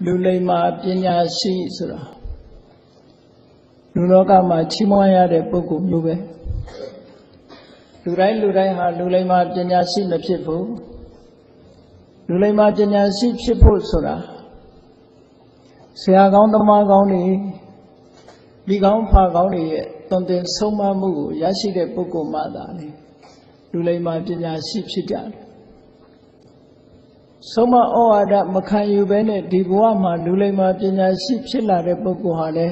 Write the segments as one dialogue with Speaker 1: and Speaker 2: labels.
Speaker 1: လူလိမ္မာပညာရှိဆိုတာလူလောကမှာချီးမွမ်းရတဲ့ပုဂ္ဂိုလ်မျိုးပဲလူတိုင်းဟာလူလိမ္မာပညာရှိမဖြစ်ဘူးလူလိမ္မာပညာရှိဖြစ်ဖို့ဆိုတာဆရာကောင်းသမားကောင်းတွေမိကောင်းဖကောင်းတွေရဲ့သွန်သင်ဆုံးမမှုကိုရရှိတဲ့ပုဂ္ဂိုလ်မှသာလေလူလိမ္မာပညာရှိဖြစ်ကြတယ်ဆုံးမဩဝါဒမခံယူဘဲနဲ့ဒီဘဝမှာလူလိမ္မာပညာရှိဖြစ်လာတဲ့ပုဂ္ဂိုလ်ဟာလေ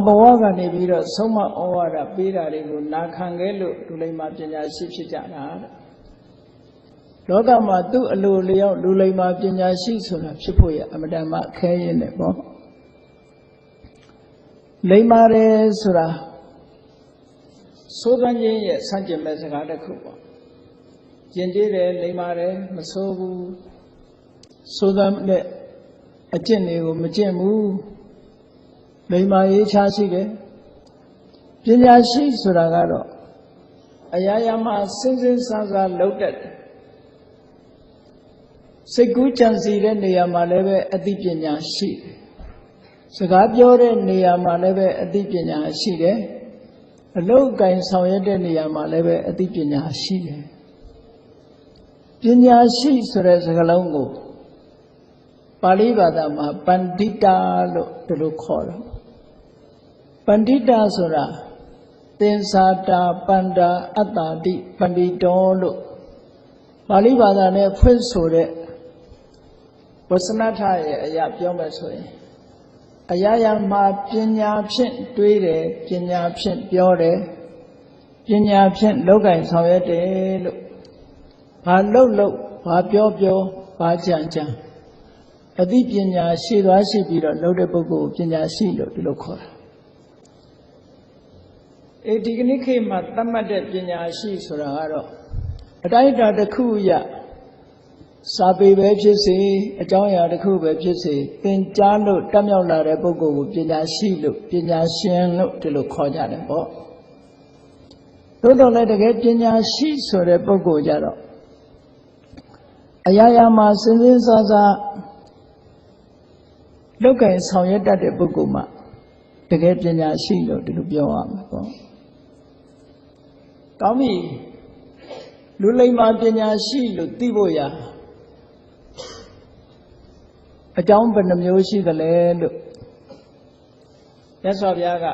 Speaker 1: ဘဝကနေပြီးတော့ဆုံးမဩဝါဒပေးတာတွေကိုနာခံခဲ့လို့လူလိမ္မာပညာရှိဖြစ်ကြတာတဲ့လောကမှာသူ့အလိုလျောက်လူလိမ္မာပညာရှိဆိုတာဖြစ်ဖို့ရအမတန်မှခဲရင်တယ်ပေါ့လိမ္မာတယ်ဆိုတာဆိုးသွမ်းခြင်းရဲ့ဆန့်ကျင်မဲ့စကားတစ်ခုပေါ့ယဉ်ကျေးတယ်လိမ္မာတယ်မဆိုးဘူးဆိုးသွမ်းတဲ့အကျင့်တွေကိုမကျင့်ဘူးလိမ္မာရေးချရှိတယ်ပညာရှိဆိုတာကတော့အရာရာမှာစဉ်းစဉ်းစားစားလုပ်တတ်တယ်စိတ်ကူးကြံစည်တဲ့နေရာမှာလည်းပဲအသိပညာရှိတယ်စကားပြောတဲ့နေရာမှာလည်းပဲအသိပညာရှိတယ်အလုပ်အကိုင်ဆောင်ရွက်တဲ့နေရာမှာလည်းပဲအသိပညာရှိတယ်ပညာရှိဆိုတဲ့စကားလုံးကိုပါဠိဘာသာမှာပန္တိတာလို့ဒီလိုခေါ်တယ်ပန္တိတာဆိုတာသင်္သာတာပန္တာအတ္တာတိပန္တိတောလို့ပါဠိဘာသာနဲ့ဖွင့်ဆိုတဲ့ဝဆနထရဲ့အရာပြောမယ်ဆိုရင်အရာရာမှာပညာဖြင့်တွေးတယ်ပညာဖြင့်ပြောတယ်ပညာဖြင့်လုပ်ကိုင်ဆောင်ရွက်တယ်လို့ဘာလုပ်ဘာပြောဘာကြံအသိပညာရှိသွားရှိပြီးတော့လုပ်တဲ့ပုဂ္ဂိုလ်ပညာရှိလို့ဒီလိုခေါ်တာဒီကနေ့ခေတ်မှာသတ်မှတ်တဲ့ပညာရှိဆိုတာကတော့အတိုင်းအတာတစ်ခုရစာပေပဲဖြစ်စေအကြောင်းအရာတစ်ခုပဲဖြစ်စေသင်ကြားလို့တတ်မြောက်လာတဲ့ပုဂ္ဂိုလ်ကိုပညာရှိလို့ပညာရှင်လို့ဒီလိုခေါ်ကြတယ်ပေါ့သို့တော်လည်းတကယ်ပညာရှိဆိုတဲ့ပုဂ္ဂိုလ်ကြတော့အရာရာမှာစဉ်းစဉ်းစားစားလောက်ကင်ဆောင်ရွက်တတ်တဲ့ပုဂ္ဂိုလ်မှတကယ်ပညာရှိလို့ဒီလိုပြောရမှာပေါ့ကောင်းပြီလူလိမ္မာပညာရှိလို့သိဖို့ရအကြောင်းဘယ်နှမျိုးရှိသလဲလို့မြတ်စွာဘုရားက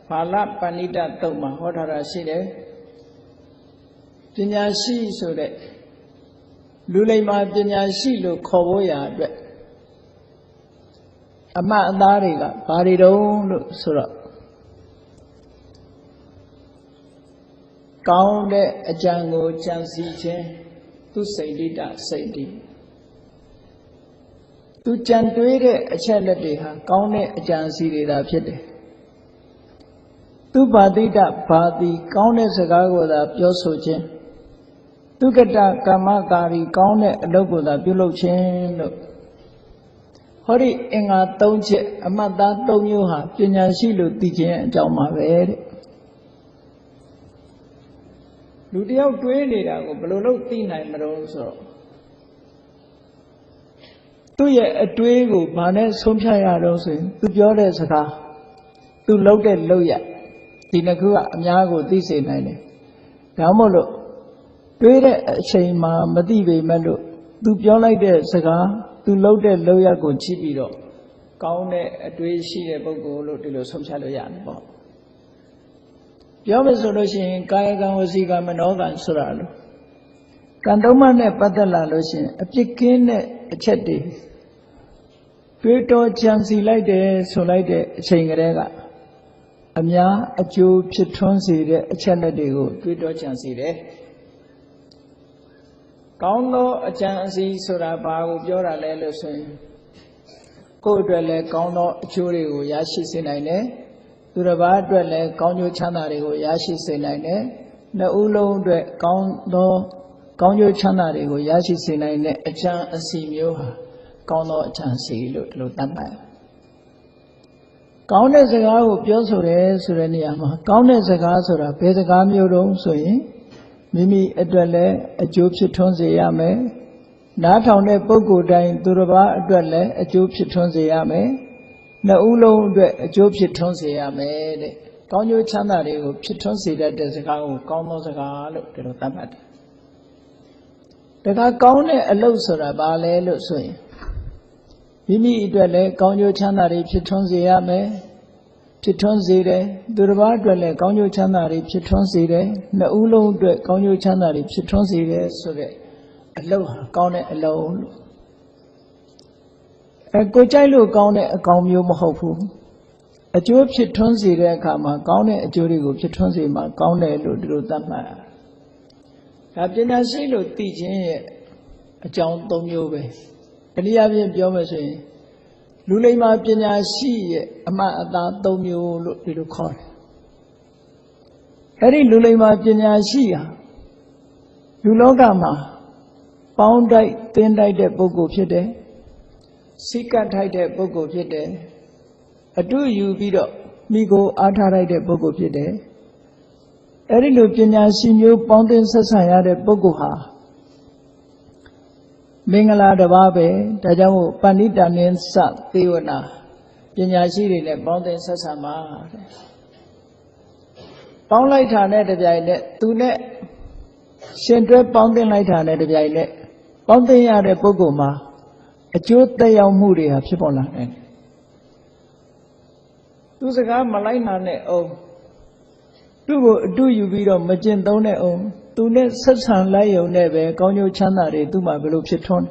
Speaker 1: ဘာလပဏိတသုတ်မှာဟောထားတာရှိတယ်ပညာရှိဆိုတဲ့လူလိမ္မာပညာရှိလို့ခေါ်ဖို့ရအတွက်အမှတ်အသားတွေကဘာတွေတုံးလို့ဆိုတော့ကောင်းတဲ့အကြံကိုကြံစည်ခြင်းသူစိတ်တိစိတ်တိသူကြံတွေးတဲ့အချက်လက်တွေဟာကောင်းတဲ့အကြံစီတွေသာဖြစ်တယ်သူဘာတိတဘာတိကောင်းတဲ့စကားကိုသာပြောဆိုခြင်းသူကတကမ္မကာရီကောင်းတဲ့အလုပ်ကိုသာပြုလုပ်ခြင်းလို့ဟောဒီအင်္ဂါ၃ချက်အမှတ်သား၃မျိုးဟာပညာရှိလို့သိခြင်းအကြောင်းပါပဲတဲ့လူတယောက်တွေးနေတာကိုဘယ်လိုလုပ်သိနိုင်မလို့ဆိုတော့သူ့ရဲ့အတွေးကိုဘာနဲ့ဆုံးဖြတ်ရတော့ဆိုရင်သူပြောတဲ့စကားသူလုပ်တဲ့လုပ်ရဒီနှစ်ခုကအများကိုသိစေနိုင်တယ်ဒါမှမဟုတ်လို့တွေးတဲ့အချိန်မှာမသိပေမဲ့လို့သူပြောလိုက်တဲ့စကားသူလုပ်တဲ့လုပ်ရကိုကြည့်ပြီးတော့ကောင်းတဲ့အတွေးရှိတဲ့ပုဂ္ဂိုလ်လို့ဒီလိုဆုံးဖြတ်လို့ရတယ်ပေါ့ပြောမယ်ဆိုလို့ရှိရင်ကာယကံဝစီကံမနောကံဆိုတာလို့ကံသုံးပါးနဲ့ပတ်သက်လာလို့ရှိရင်အပြစ်ကင်းတဲ့အချက်တွေတွေးတောကြံစည်လိုက်တယ်ဆိုလိုက်တဲ့အချိန်ကလေးကအများအကျိုးဖြစ်ထွန်းစေတဲ့အချက်လက်တွေကိုတွေးတောကြံစည်တယ်ကောင်းသောအကြံအစီဆိုတာဘာကိုပြောတာလဲလို့ဆိုရင်ကိုယ့်အတွက်လည်းကောင်းသောအကျိုးတွေကိုရရှိစေနိုင်တယ်သူတစ်ပါးအတွက်လည်းကောင်းကျိုးချမ်းသာတွေကိုရရှိစေနိုင်တယ်နှစ်ဦးလုံးအတွက်ကောင်းသောကောင်းကျိုးချမ်းသာတွေကိုရရှိစေနိုင်တဲ့အကြံအစီမျိုးဟာကောင်းသောအကြံစီလို့ဒီလိုသတ်မှတ်ကောင်းတဲ့စကားကိုပြောဆိုတယ်ဆိုတဲ့နေရာမှာကောင်းတဲ့စကားဆိုတာဘယ်စကားမျိုးတုံးဆိုရင်မိမိအတွက်လည်းအကျိုးဖြစ်ထွန်းစေရမယ် နားထောင်တဲ့ပုဂ္ဂိုလ်တိုင်းသူတစ်ပါးအတွက်လည်းအကျိုးဖြစ်ထွန်းစေရမယ်နှစ်ဦးလုံးအတွက်အကျိုးဖြစ်ထွန်းစေရမယ်တဲ့ကောင်းကျိုးချမ်းသာတွေကိုဖြစ်ထွန်းစေတတ်တဲ့စကားကိုကောင်းသောစကားလို့ဒီလိုသတ်မှတ်တယ်ဒါကကောင်းတဲ့အလုပ်ဆိုတာဘာလဲလို့ဆိုရင်မိမိအတွက်လည်းကောင်းကျိုးချမ်းသာတွေဖြစ်ထွန်းစေရမယ်ဖြစ်ထွန်းစေတယ်သူတစ်ပါးအတွက်လည်းကောင်းကျိုးချမ်းသာတွေဖြစ်ထွန်းစေတယ်နှစ်ဦးလုံးအတွက်ကောင်းကျိုးချမ်းသာတွေဖြစ်ထွန်းစေတယ်ဆိုတဲ့အလုပ်ဟာကောင်းတဲ့အလုပ်လို့ကိုကြိုက်လို့ကောင်းတဲ့အကောင်မျိုးမဟုတ်ဘူးအကျိုးဖြစ်ထွန်းစေတဲ့အခါမှာကောင်းတဲ့အကျိုးတွေကိုဖြစ်ထွန်းစေမှာကောင်းတယ်လို့ဒီလိုသတ်မှတ်ဒါပညာရှိလို့သိခြင်းရဲ့အကြောင်း၃မျိုးပဲတနည်းအားဖြင့်ပြောမယ်ဆိုရင်လူလိမ္မာပညာရှိရဲ့အမှတ်အသား၃မျိုးလို့ဒီလိုခေါ်တယ်အဲ့ဒီလူလိမ္မာပညာရှိဟာလူလောကမှာပေါင်းတိုက်သင်းတိုက်တဲ့ပုဂ္ဂိုလ်ဖြစ်တယ်စိတ်ကပ်ထိုက်တဲ့ပုဂ္ဂိုလ်ဖြစ်တယ်အတူယူပြီးတော့မိကိုအားထားလိုက်တဲ့ပုဂ္ဂိုလ်ဖြစ်တယ်အဲ့ဒီလိုပညာရှိမျိုးပေါင်းသင်းဆက်ဆံရတဲ့ပုဂ္ဂိုလ်ဟာမင်္ဂလာတစ်ပါးပဲဒါကြောင့်မို့ပဏိတာနိသသေဝနာပညာရှိတွေနဲ့ပေါင်းသင်းဆက်ဆံပါတဲ့ပေါင်းလိုက်တာနဲ့တပြိုင်နက်သူနဲ့ရှင်တွဲပေါင်းသင်းလိုက်တာနဲ့တပြိုင်နက်ပေါင်းသင်းရတဲ့ပုဂ္ဂိုလ်မှာအကျိုးသက်ရောက်မှုတွေဟာဖြစ်ပေါ်လာတယ်သူစကားမလိုက်နာနဲ့အောင်သူ့ကိုအတူယူပြီးတော့မကျင့်သုံးတဲ့အောင်သူနဲ့ဆက်ဆံလိုက်ရုံနဲ့ပဲကောင်းကျိုးချမ်းသာတွေသူ့မှာဘယ်လိုဖြစ်ထွန်း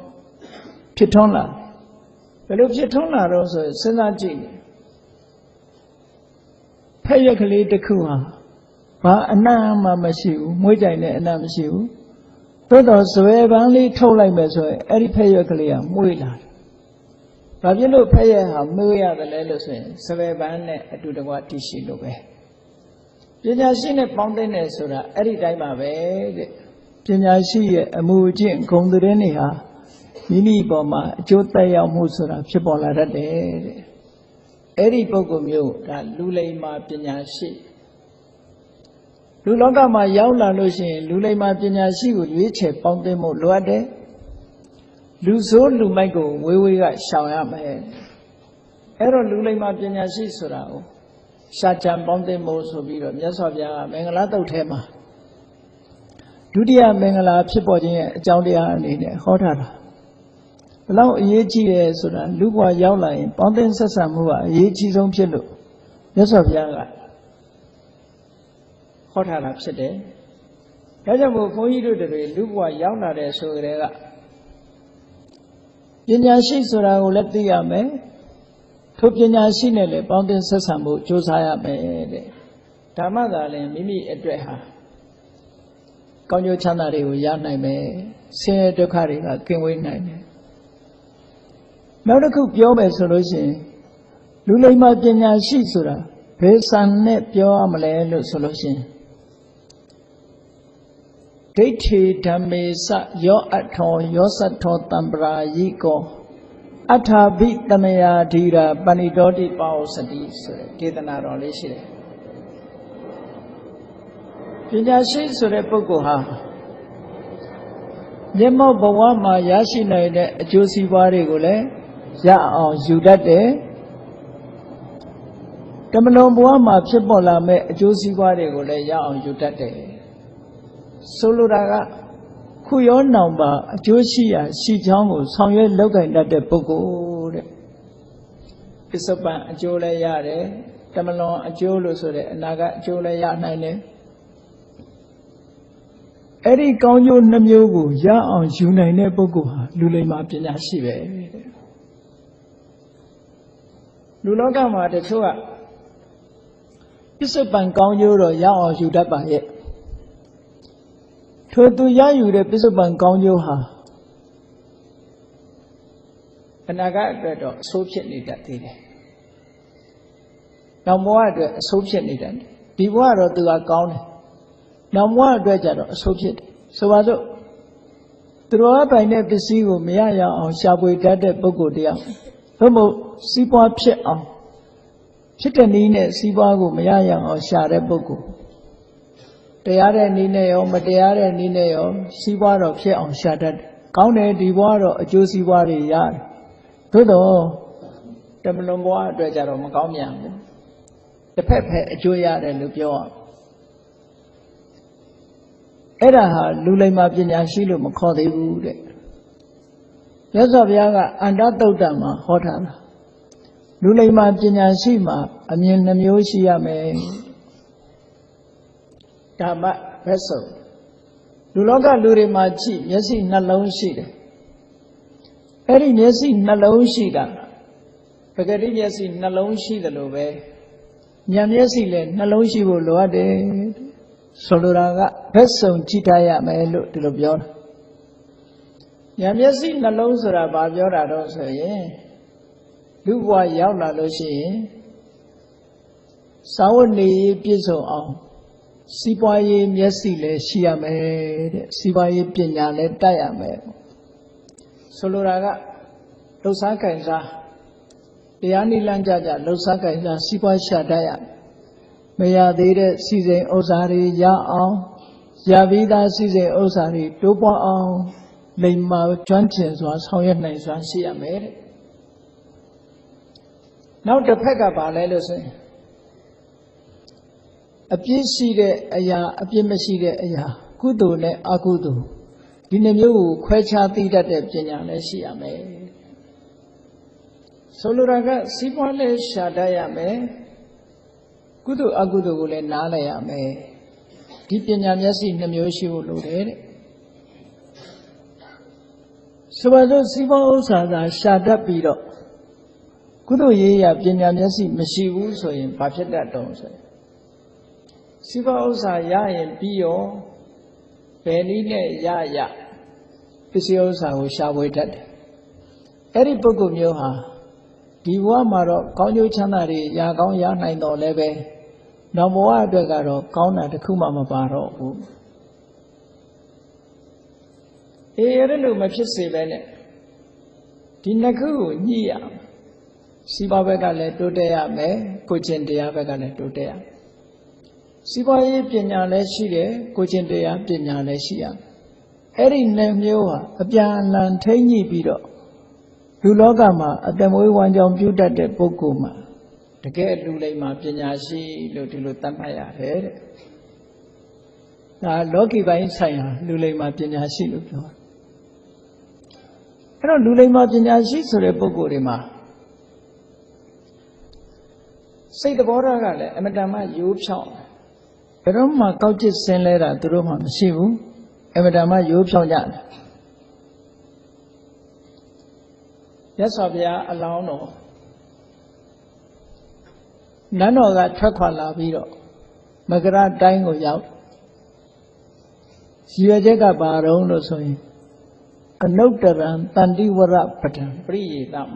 Speaker 1: လာဘယ်လိုဖြစ်ထွန်းလာတော့ဆိုရင်စဉ်းစားကြည့်ဖက်ရက်ကလေးတစ်ခုဟာဘာအနံ့မှမရှိဘူးမွေးကြိုင်တဲ့အနံ့မရှိဘူးသို့တော့ဇွဲပန်းလေးထုတ်လိုက်မယ်ဆိုရင်အဲ့ဒီဖက်ရက်ကလေးကမွေးလာတယ်ဘာဖြစ်လို့ဖက်ရက်ဟာမွေးရတယ်လဲလို့ဆိုရင်ဇွဲပန်းနဲ့အတူတကွတည်ရှိလို့ပဲပညာရှိနဲ့ပေါင်းသင်းတယ်ဆိုတာအဲ့ဒီတိုင်းပါပဲတဲ့ပညာရှိရဲ့အမှုအကျင့်ဂုဏ်သတင်းတွေဟာမိမိပေါ်မှာအကျိုးသက်ရောက်မှုဆိုတာဖြစ်ပေါ်လာတတ်တယ်တဲ့အဲ့ဒီပုဂ္ဂိုလ်မျိုးဒါလူလိမ္မာပညာရှိလူလောကမှာရောက်လာလို့ရှိရင်လူလိမ္မာပညာရှိကိုရွေးချယ်ပေါင်းသင်းဖို့လိုအပ်တယ်လူဆိုးလူမိုက်ကိုဝေးဝေးကရှောင်ရမယ်အဲ့တော့လူလိမ္မာပညာရှိဆိုတာကိုရှာကြံပေါင်းသင်းဖို့ဆိုပြီးတော့မြတ်စွာဘုရားကမင်္ဂလာတုတ်ထဲမှာဒုတိယမင်္ဂလာဖြစ်ပေါ်ခြင်းရဲ့အကြောင်းတရားအနေနဲ့ဟောထားတာဘယ်လောက်အရေးကြီးတယ်ဆိုတာလူဘဝရောက်လာရင်ပေါင်းသင်းဆက်ဆံမှုကအရေးကြီးဆုံးဖြစ်လို့မြတ်စွာဘုရားကဟောထားတာဖြစ်တယ်ဒါကြောင့်မို့ဘုန်းကြီးတို့တွေလူဘဝရောက်လာတဲ့ဆိုကြတဲ့ကပညာရှိဆိုတာကိုလည်းသိရမယ်ထိုပညာရှိနဲ့လည်းပေါင်းသင်းဆက်ဆံဖို့ကြိုးစားရမယ်တဲ့ဓမ္မသာလည်းမိမိအတွက်ဟာကောင်းကျိုးချမ်းသာတွေကိုရနိုင်မယ်ဆင်းရဲဒုက္ခတွေကကင်းဝေးနိုင်တယ်နောက်တစ်ခုပြောမယ်ဆိုလို့ရှိရင်လူလိမ္မာပညာရှိဆိုတာဘယ်စံနဲ့ပြောရမလဲလို့ဆိုလို့ရှိရင်ဒိဋ္ဌိဓမ္မေစယောအထောယောသထောတံပရာယိကောအထာဘိတမယာဓိရာပဏိတောတိပါဝစတိဆိုတဲ့ဒေသနာတော်လေးရှိတယ်ပညာရှိဆိုတဲ့ပုဂ္ဂိုလ်ဟာမျက်မှောက်ဘဝမှာရရှိနိုင်တဲ့အကျိုးစီးပွားတွေကိုလည်းရအောင်ယူတတ်တယ်တမလွန်ဘဝမှာဖြစ်ပေါ်လာမဲ့အကျိုးစီးပွားတွေကိုလည်းရအောင်ယူတတ်တယ်ဆိုလိုတာကခုရောနောင်ပါအကျိုးရှိရာရှိချောင်းကိုဆောင်ရွက်လုပ်ကိုင်တတ်တဲ့ပုဂ္ဂိုလ်တဲ့ပစ္စုပန်အကျိုးလည်းရတယ်တမလွန်အကျိုးလို့ဆိုတဲ့အနာဂတ်အကျိုးလည်းရနိုင်တယ်အဲ့ဒီကောင်းကျိုးနှမျိုးကိုရအောင်ယူနိုင်တဲ့ပုဂ္ဂိုလ်ဟာလူလိမ္မာပညာရှိပဲတဲ့လူလောကမှာတချို့ကပစ္စုပန်ကောင်းကျိုးတော့ရအောင်ယူတတ်ပါရဲ့ထိုသူရယူတဲ့ပစ္စုပန်ကောင်းကျိုးဟာအနာဂတ်အတွက်တော့အဆိုးဖြစ်နေတတ်သေးတယ်။နောက်ဘဝအတွက်အဆိုးဖြစ်နေတတ်တယ်။ဒီဘဝတော့သူကကောင်းတယ်။နောက်ဘဝအတွက်ကျတော့အဆိုးဖြစ်တယ်။ဆိုပါစို့သူတော်အပိုင်တဲ့ပစ္စည်းကိုမရရအောင်ရှာဖွေတတ်တဲ့ပုဂ္ဂိုလ်တရားသို့မဟုတ်စီးပွားဖြစ်အောင်ဖြစ်တဲ့နည်းနဲ့စီးပွားကိုမရရအောင်ရှာတဲ့ပုဂ္ဂိုလ်တရားတဲ့နည်းနဲ့ရောမတရားတဲ့နည်းနဲ့ရောစီးပွားတော့ဖြစ်အောင်ရှာတတ်တယ် ကောင်းတယ်ဒီဘဝတော့အကျိုးစီးပွားတွေရတယ်သို့တော့တမလွန်ဘဝအတွက်ကြတော့မကောင်းမြန်ဘူးတစ်ဖက်ဖက်အကျိုးရတယ်လို့ပြောအောင်အဲ့ဒါဟာလူလိမ္မာပညာရှိလို့မခေါ်သေးဘူးတဲ့မြတ်စွာဘုရားကအန္တသုတ်တံမှာဟောထားတာလူလိမ္မာပညာရှိမှာအမြင်နှမျိုးရှိရမယ်ဓမ္မဘက်ဆုံးလူလောကလူတွေမှာကြည့်မျက်စိနှလုံးရှိတယ်အဲ့ဒီမျက်စိနှလုံးရှိတာပဂတိမျက်စိနှလုံးရှိတယ်လို့ပဲဉာဏ်မျက်စိလည်းနှလုံးရှိဖို့လိုအပ်တယ်ဆိုလိုတာကဘက်ဆုံးကြည့်ထားရမယ်လို့ဒီလိုပြောတာဉာဏ်မျက်စိနှလုံးဆိုတာဘာပြောတာတော့ဆိုရင်လူဘဝရောက်လာလို့ရှိရင်စာဝတ်နေပြည့်စုံအောင်စီးပွားရေးမျက်စိလည်းရှိရမယ်တဲ့စီးပွားရေးပညာလည်းတတ်ရမယ်ဆိုလိုတာကလှုပ်ရှားခိုင်စားတရားနိလန့်ကြလှုပ်ရှားခိုင်စားစီးပွားရှာတတ်ရမရသေးတဲ့စီစဉ်ဥစ္စာတွေရအောင်ရပြီးသားစီစဉ်ဥစ္စာတွေတိုးပွားအောင်လိမ္မာကျွမ်းကျင်စွာဆောင်ရွက်နိုင်စွာရှိရမယ်တဲ့နောက်တစ်ဖက်ကပါလဲလို့ဆိုရင်အပြစ်ရှိတဲ့အရာအပြစ်မရှိတဲ့အရာကုသိုလ်နဲ့အကုသိုလ်ဒီနှမျိုးကိုခွဲခြားသိတတ်တဲ့ပညာလည်းရှိရမယ်ဆိုလိုတာကစီးပွားလည်းရှာတတ်ရမယ်ကုသိုလ်အကုသိုလ်ကိုလည်းနားလည်ရမယ်ဒီပညာမျက်စိနှမျိုးရှိဖို့လိုတယ်တဲ့ဆိုပါစို့စီးပွားဥစ္စာသာရှာတတ်ပြီးတော့ကုသိုလ်ရေးရပညာမျက်စိမရှိဘူးဆိုရင်ဘာဖြစ်တတ်တုံးဆိုရင်စီးပွားဥစ္စာရရင်ပြီးရောဘယ်နည်းနဲ့ရပစ္စည်းဥစ္စာကိုရှာဖွေတတ်တယ်အဲ့ဒီပုဂ္ဂိုလ်မျိုးဟာဒီဘဝမှာတော့ကောင်းကျိုးချမ်းသာတွေရကောင်းရနိုင်တော်လည်းပဲနောက်ဘဝအတွက်ကတော့ကောင်းတာတစ်ခုမှမပါတော့ဘူးအဲ့ဒါလို့မဖြစ်စေပဲနဲ့ဒီနှစ်ခုကိုညှိရစီးပွားဘက်ကလည်းတိုးတက်ရမယ်ကိုယ်ချင်းတရားဘက်ကလည်းတိုးတက်ရစီးပွားရေးပညာလည်းရှိတယ်ကိုယ်ချင်းတရားပညာလည်းရှိရအဲ့ဒီနှစ်မျိုးဟာအပြန်အလှန်ထိန်းညှိပြီးတော့လူလောကမှာအတမွေးဝမ်းကြောင်းပြုတတ်တဲ့ပုဂ္ဂိုလ်မှာတကယ်လူလိမ္မာပညာရှိလို့ဒီလိုသတ်မှတ်ရတယ်တဲ့ဒါလောကီပိုင်းဆိုင်ရာလူလိမ္မာပညာရှိလို့ပြောတာအဲ့တော့လူလိမ္မာပညာရှိဆိုတဲ့ပုဂ္ဂိုလ်တွေမှာစိတ်သဘောထားကလည်းအမတန်မှရိုးဖြောင်းဘယ်တော့မှကောက်ကျစ်ဆင်းလဲတာသူတို့မှမရှိဘူးအမတန်မှရိုးဖြောင်းကြတယ်မြတ်စွာဘုရားအလောင်းတော်နန်းတော်ကထွက်ခွာလာပြီးတော့မကရတိုင်းကိုရောက်ရည်ရွယ်ချက်ကဘာတုံးလို့ဆိုရင်အနုတ္တရံတန္တိဝရပဒံပရိယေတမ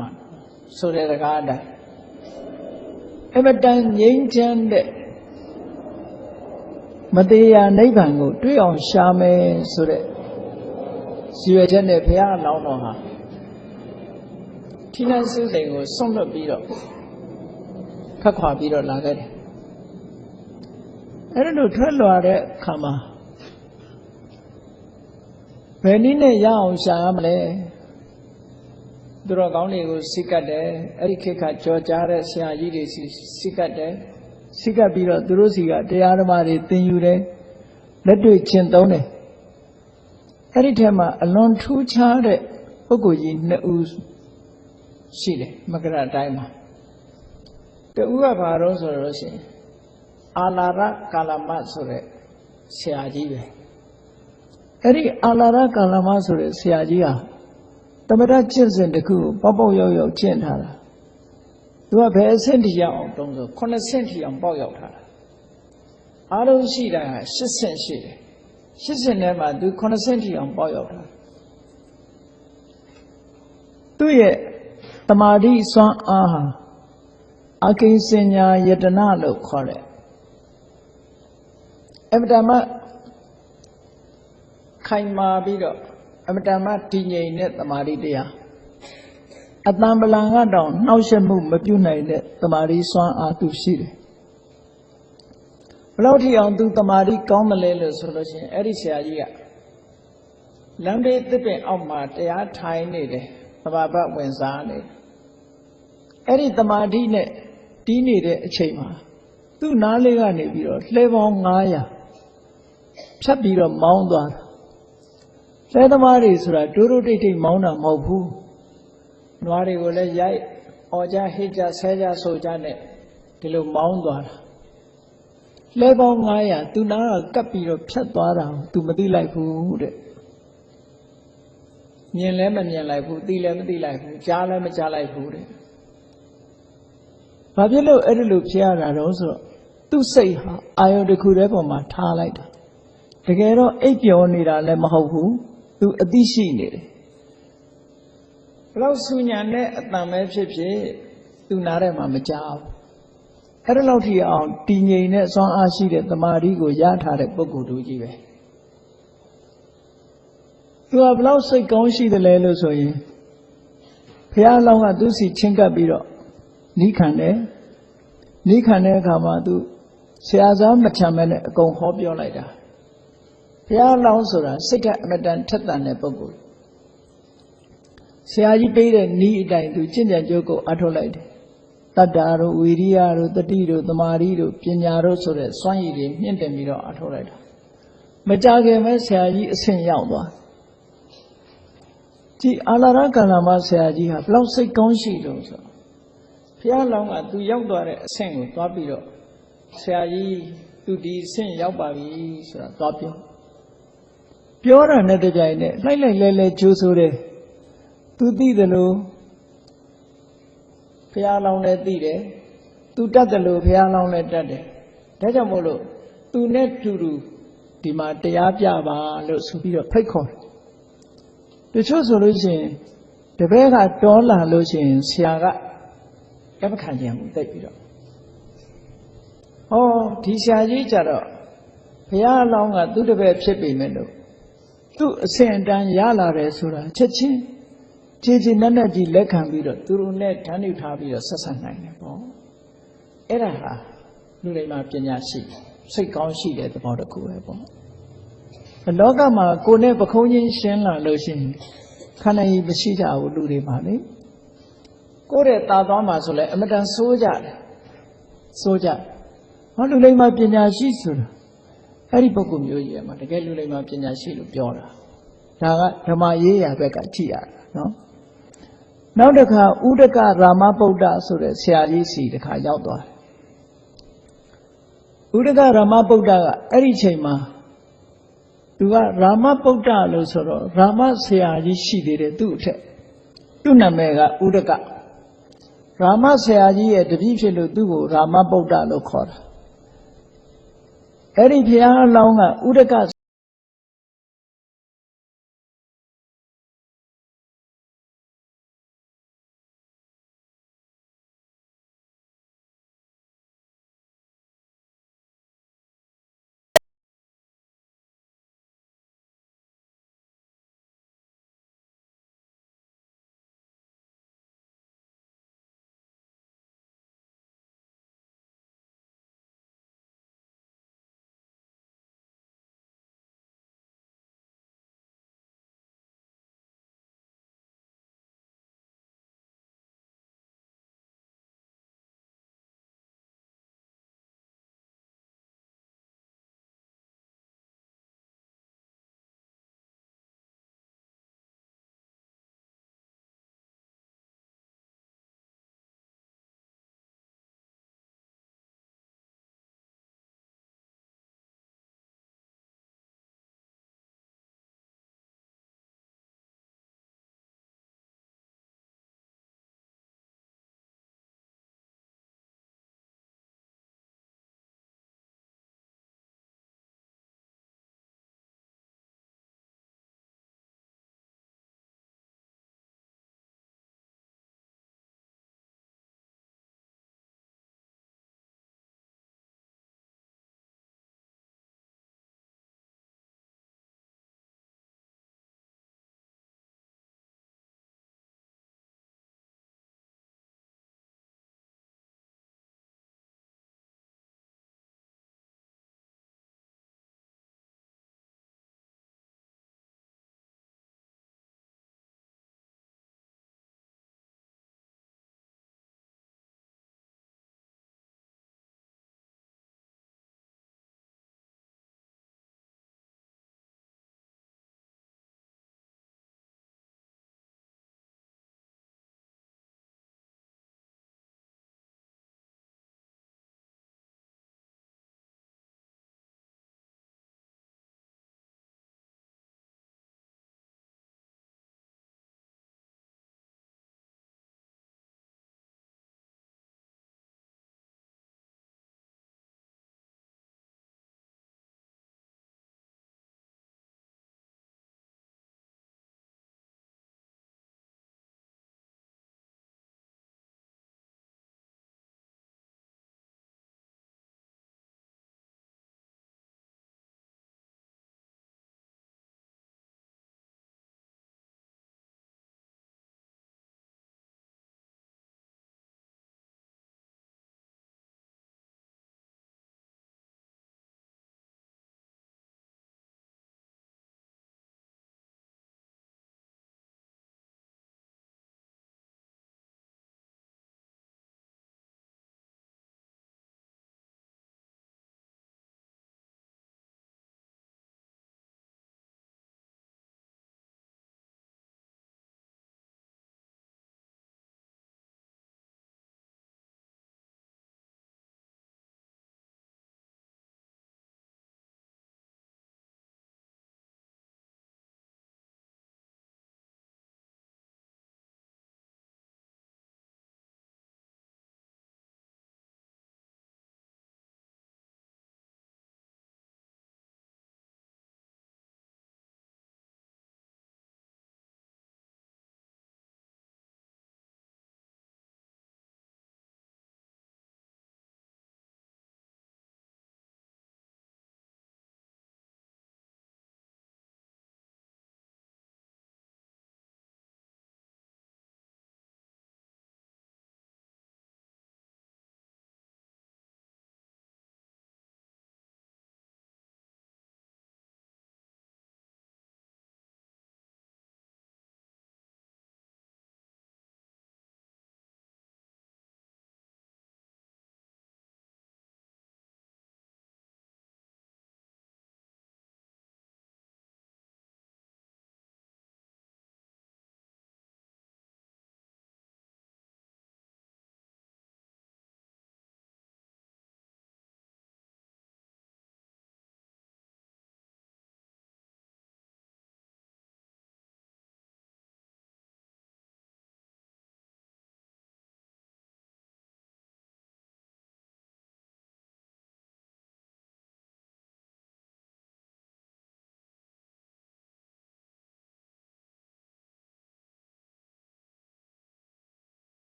Speaker 1: ဆိုတဲ့စကားအတိုင်းအမတန်ငြိမ်းချမ်းတဲ့မတရားနိဗ္ဗာန်ကိုတွေ့အောင်ရှာမယ်ဆိုတဲ့ရည်ရွယ်ချက်နဲ့ဘုရားအလောင်းတော်ဟာထိနှံစည်းစိမ်ကိုဆွန့်လွတ်ပြီးတော့ခတ်ခွာပြီးတော့လာခဲ့တယ်အဲ့လိုထွက်လာတဲ့အခါမှာဘယ်နည်းနဲ့ရအောင်ရှာရမလဲသူတော်ကောင်းတွေကိုစိတ်ကတ်တယ်အဲ့ဒီခေတ်ကကြော်ကြားတဲ့ဆရာကြီးတွေစိတ်ကတ်တယ်စိတ်ကပ်ပြီးတော့သူတို့စီကတရားဓမ္မတွေသင်ယူတယ်လက်တွေ့ကျင့်သုံးတယ်အဲ့ဒီထဲမှာအလွန်ထူးခြားတဲ့ပုဂ္ဂိုလ်ကြီးနှစ်ဦးရှိတယ်မကရတိုင်းမှာတဦးကဘာလို့ဆိုတော့ရှင်အာလာရကာလမဆိုတဲ့ဆရာကြီးပဲအဲ့ဒီအာလာရကာလမဆိုတဲ့ဆရာကြီးဟာသမထကျင့်စဉ်တစ်ခုကိုပေါက်ပေါက်ရောက်ရောက်ကျင့်ထားတာသူကဘယ်အဆင့်ထိရောက်အောင်တုံးဆို9ဆင့်ထိအောင်ပေါက်ရောက်ထားတာအားလုံးရှိတာ10ဆင့်ရှိတယ်10ဆင့်ထဲမှာသူ9ဆင့်ထိအောင်ပေါက်ရောက်တာသူ့ရဲ့တမာတိစွမ်းအားဟာအကိဉ္စညာယတနာလို့ခေါ်တယ်အမတမခိုင်မာပြီးတော့အမတမတည်ငြိမ်တဲ့တမာတိတရားအတံပလံကတော့နှောက်ယှက်မှုမပြုနိုင်တဲ့တမာတိစွမ်းအားသူရှိတယ်ဘယ်လောက်ထိအောင်သူတမာတိကောင်းတယ်လဲလို့ဆိုလို့ရှိရင်အဲ့ဒီဆရာကြီးက လမ်းဘေးသစ်ပင်အောက်မှာတရားထိုင်နေတယ်သဘာဝဝင်စားနေအဲ့ဒီတမာတိနဲ့တီးနေတဲ့အချိန်မှာသူ့နားလေးကနေပြီးတော့လှဲပေါင်း900ဖြတ်ပြီးတော့မောင်းသွားတာလှဲသမားတွေဆိုတာဒိုးဒိုးတိတ်တိတ်မောင်းတာမဟုတ်ဘူးနွားတွေကိုလည်းရိုက်အော်ကြဟစ်ကြဆဲကြဆိုကြနဲ့ဒီလိုမောင်းသွားတာလှဲပေါင်း900သူနားကကပ်ပြီးတော့ဖြတ်သွားတာသူမသိလိုက်ဘူးတဲ့မြင်လည်းမမြင်လိုက်ဘူးသိလည်းမသိလိုက်ဘူးကြားလည်းမကြားလိုက်ဘူးတဲ့ဘာဖြစ်လို့အဲ့ဒီလိုဖြစ်ရတာတော့ဆိုတော့သူ့စိတ်ဟာအာယုတစ်ခုတည်းပေါ်မှာထားလိုက်တာတကယ်တော့အိပ်ပျော်နေတာလည်းမဟုတ်ဘူးသူအသိရှိနေတယ်ဘလောက်ဆူညံတဲ့အတန်ပဲဖြစ်ဖြစ်သူနားထဲမှာမကြားဘူးအဲ့ဒါလောက်ထိအောင်တည်ငြိမ်တဲ့စွမ်းအားရှိတဲ့တမာတိကိုရထားတဲ့ပုဂ္ဂိုလ်တို့ကြီးပဲသူကဘလောက်စိတ်ကောင်းရှိတယ်လဲလို့ဆိုရင်ဘုရားလောင်းကသူ့စီချင်းကပ်ပြီးတော့နိခံတယ်နိခံတဲ့အခါမှာသူဆရာစားမချမ်းမဲ့နဲ့အကုန်ဟောပြောလိုက်တာဘုရားလောင်းဆိုတာစိတ်ကအမတန်ထက်သန်တဲ့ပုဂ္ဂိုလ်ဆရာကြီးပေးတဲ့ဤအတိုင်းသူကျင့်ကြံကြိုးကိုအထုတ်လိုက်တယ်တတ္တာတို့ဝီရိယတို့တတိတို့သမာဓိတို့ပညာတို့ဆိုတဲ့စွမ်းရည်တွေမြင့်တင်ပြီးတော့အထုတ်လိုက်တာမကြခင်ပဲဆရာကြီးအဆင့်ရောက်သွားကြည်အာလာရကလမဆရာကြီးဟာဘလောက်စိတ်ကောင်းရှိလို့ဆိုဘုရားလောင်းကသူရောက်သွားတဲ့အဆင့်ကိုသွားပြီးတော့ဆရာကြီးသူဒီအဆင့်ရောက်ပါပြီဆိုတာသွားပြောတာနဲ့တပြိုင်နက်လိုက်လဲကျိုးဆိုးတယ်သူသိတယ်လို့ဘုရားလောင်းလည်းသိတယ်သူတတ်တယ်လို့ဘုရားလောင်းလည်းတတ်တယ်ဒါကြောင့်မို့လို့သူနဲ့တူတူဒီမှာတရားပြပါလို့ဆိုပြီးတော့ဖိတ်ခေါ်တယ်တချို့ဆိုလို့ရှိရင်တပည့်ကတောလာလို့ရှိရင်ဆရာကလက်မခံကြဘူးတိတ်ပြီးတော့ဟောဒီဆရာကြီးကြတော့ဘုရားအလောင်းကသူ့တပည့်ဖြစ်ပေမဲ့လို့သူ့အစဉ်အတန်းရလာတယ်ဆိုတာချက်ချင်းခြေနက်ကြီးလက်ခံပြီးတော့သူတို့နဲ့ဓာတ်နှိပ်ထားပြီးတော့ဆက်ဆံနိုင်တယ်ပေါ့အဲ့ဒါဟာလူတွေမှာပညာရှိစိတ်ကောင်းရှိတဲ့သဘောတစ်ခုပဲပေါ့လောကမှာကိုယ်နဲ့ပခုံးချင်းရှင်းလာလို့ရှိရင်ခန္ဓာကြီးမရှိကြဘူးလူတွေမှာလေကိုယ့်ရဲ့တာသွားမှာဆိုလဲအမတန်စိုးကြတယ်စိုးကြဟောလူတွေမှာပညာရှိဆိုတာအဲ့ဒီပုဂ္ဂိုလ်မျိုးကြီးမှာတကယ်လူတွေမှာပညာရှိလို့ပြောတာဒါကဓမ္မရေးရာဘက်ကကြည့်ရတာနော်နောက်တစ်ခါဥဒကရာမဗုဒ္ဓဆိုတဲ့ဆရာကြီးစီတစ်ခါရောက်သွားတယ်ဥဒကရာမဗုဒ္ဓကအဲ့ဒီချိန်မှာသူကရာမဗုဒ္ဓလို့ဆိုတော့ရာမဆရာကြီးရှိသေးတယ်သူ့အထက်သူ့နာမည်ကဥဒကရာမဆရာကြီးရဲ့တပည့်ဖြစ်လို့သူ့ကိုရာမဗုဒ္ဓလို့ခေါ်တာအဲ့ဒီဘုရားအလောင်းကဥဒက